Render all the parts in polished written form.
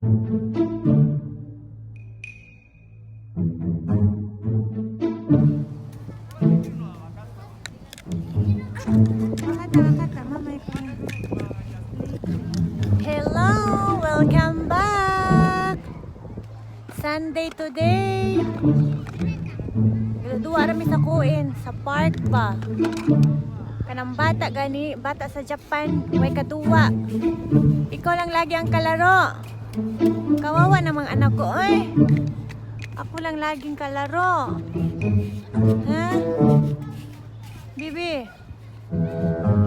Hello, welcome back. Sunday today. Dua rami sa kuin sa park ba. Kanang bata gani, bata sa Japan, way kaduwa. Ikaw lang lagi ang kalaro. Kawawa namang anak ko, oy. Ako lang laging kalaro. Ha? Bibi,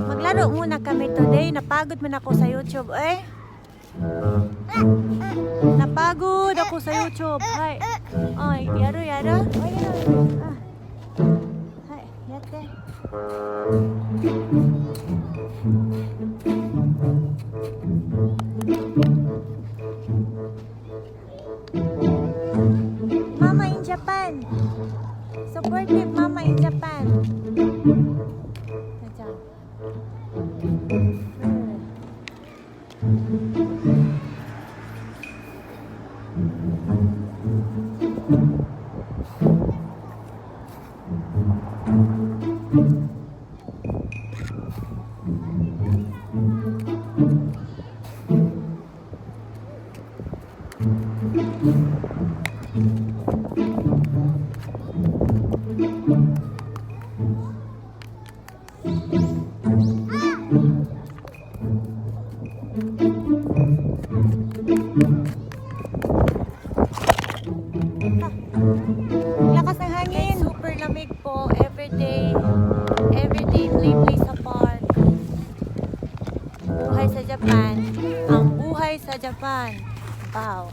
maglaro muna kami today. Napagod man ako sa YouTube, eh. Napagod ako sa YouTube. Hay. Ay, yaro. Ay, yaro. Ah. Hay, yate. Mama in Japan. Supportive mama in Japan. Lakas ng hangin. Super lamig po. Everyday play sa park. Buhay sa Japan. Ang buhay sa Japan. Wow.